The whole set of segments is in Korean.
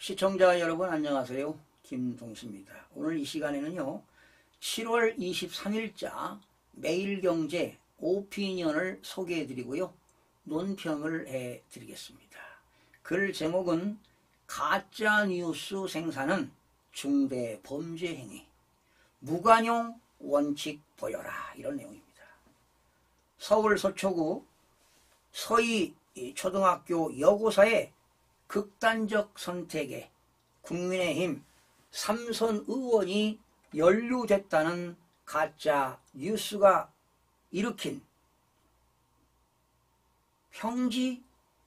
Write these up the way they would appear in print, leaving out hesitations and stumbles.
시청자 여러분 안녕하세요. 김동수입니다. 오늘 이 시간에는요 7월 23일자 매일경제 오피니언을 소개해 드리고요 논평을 해 드리겠습니다. 글 제목은 가짜뉴스 생산은 중대 범죄 행위, 무관용 원칙 보여라, 이런 내용입니다. 서울 서초구 서희 초등학교 여고사의 극단적 선택에 국민의힘 삼선 의원이 연루됐다는 가짜 뉴스가 일으킨 평지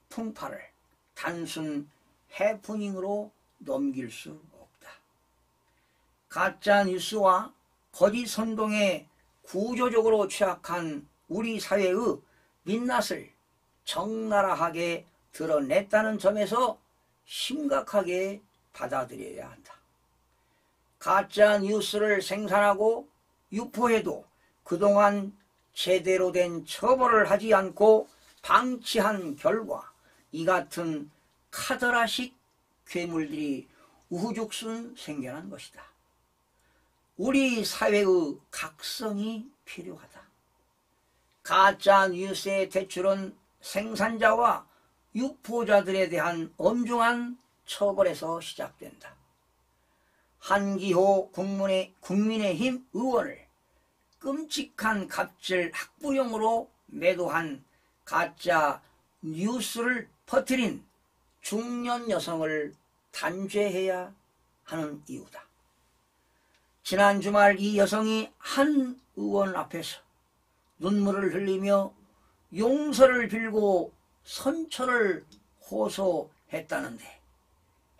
풍파를 단순 해프닝으로 넘길 수 없다. 가짜 뉴스와 거짓 선동에 구조적으로 취약한 우리 사회의 민낯을 적나라하게 드러냈다는 점에서 심각하게 받아들여야 한다. 가짜 뉴스를 생산하고 유포해도 그동안 제대로 된 처벌을 하지 않고 방치한 결과 이 같은 카더라식 괴물들이 우후죽순 생겨난 것이다. 우리 사회의 각성이 필요하다. 가짜 뉴스의 대출은 생산자와 유포자들에 대한 엄중한 처벌에서 시작된다. 한기호 국민의힘 의원을 끔찍한 갑질 학부형으로 매도한 가짜 뉴스를 퍼뜨린 중년 여성을 단죄해야 하는 이유다. 지난 주말 이 여성이 한 의원 앞에서 눈물을 흘리며 용서를 빌고 선처를 호소했다는데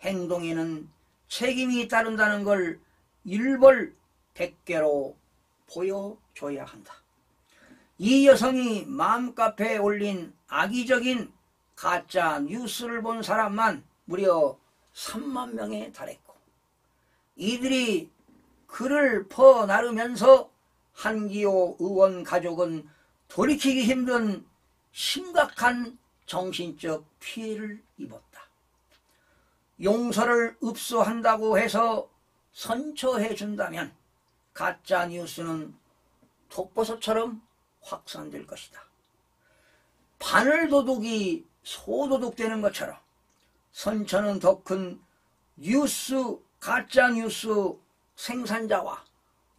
행동에는 책임이 따른다는 걸 일벌백계로 보여줘야 한다. 이 여성이 맘카페에 올린 악의적인 가짜 뉴스를 본 사람만 무려 3만 명에 달했고 이들이 글을 퍼나르면서 한기호 의원 가족은 돌이키기 힘든 심각한 정신적 피해를 입었다. 용서를 읍소한다고 해서 선처해 준다면 가짜 뉴스는 독버섯처럼 확산될 것이다. 바늘도둑이 소도둑되는 것처럼 선처는 더 큰 가짜 뉴스 생산자와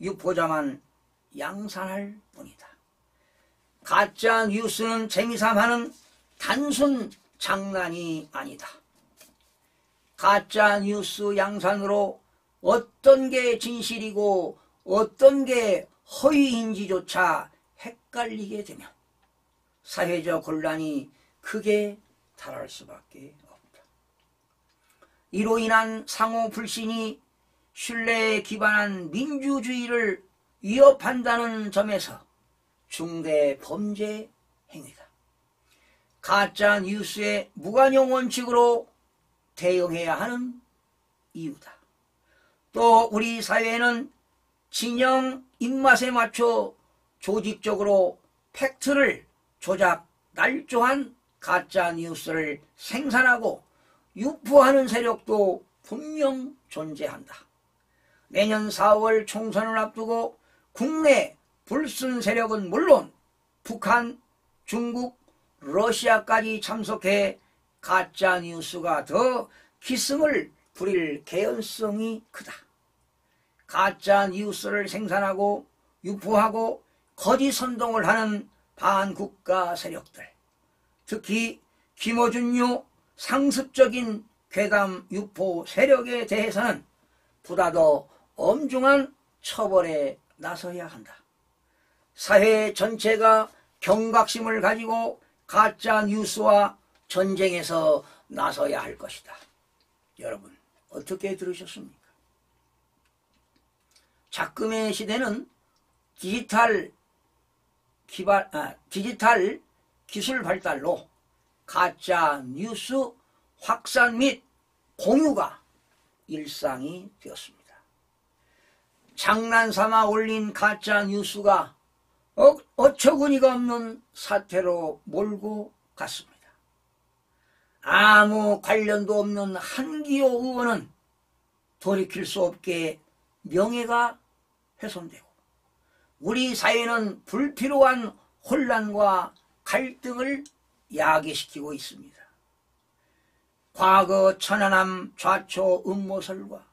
유포자만 양산할 뿐이다. 가짜 뉴스는 재미삼하는 단순 장난이 아니다. 가짜 뉴스 양산으로 어떤 게 진실이고 어떤 게 허위인지조차 헷갈리게 되면 사회적 혼란이 크게 달할 수밖에 없다. 이로 인한 상호 불신이 신뢰에 기반한 민주주의를 위협한다는 점에서 중대 범죄 행위다. 가짜 뉴스의 무관용 원칙으로 대응해야 하는 이유다. 또 우리 사회에는 진영 입맛에 맞춰 조직적으로 팩트를 조작, 날조한 가짜 뉴스를 생산하고 유포하는 세력도 분명 존재한다. 내년 4월 총선을 앞두고 국내 불순 세력은 물론 북한, 중국, 러시아까지 참석해 가짜 뉴스가 더 기승을 부릴 개연성이 크다. 가짜 뉴스를 생산하고 유포하고 거짓 선동을 하는 반국가 세력들, 특히 김어준류 상습적인 괴담 유포 세력에 대해서는 보다 더 엄중한 처벌에 나서야 한다. 사회 전체가 경각심을 가지고 가짜 뉴스와 전쟁에서 나서야 할 것이다. 여러분 어떻게 들으셨습니까? 작금의 시대는 디지털 기술 발달로 가짜 뉴스 확산 및 공유가 일상이 되었습니다. 장난삼아 올린 가짜 뉴스가 어처구니가 없는 사태로 몰고 갔습니다. 아무 관련도 없는 한기호 의원은 돌이킬 수 없게 명예가 훼손되고 우리 사회는 불필요한 혼란과 갈등을 야기시키고 있습니다. 과거 천안함 좌초 음모설과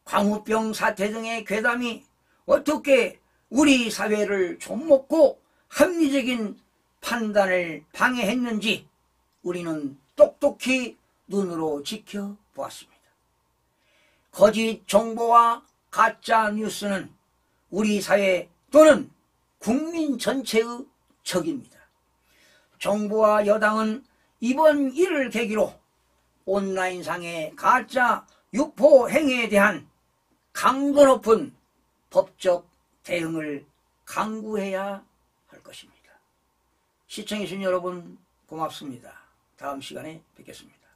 광우병 사태 등의 괴담이 어떻게 우리 사회를 좀먹고 합리적인 판단을 방해했는지 우리는 똑똑히 눈으로 지켜보았습니다. 거짓 정보와 가짜 뉴스는 우리 사회 또는 국민 전체의 적입니다. 정부와 여당은 이번 일을 계기로 온라인상의 가짜 유포 행위에 대한 강도 높은 법적 대응을 강구해야 할 것입니다. 시청해주신 여러분 고맙습니다. 다음 시간에 뵙겠습니다.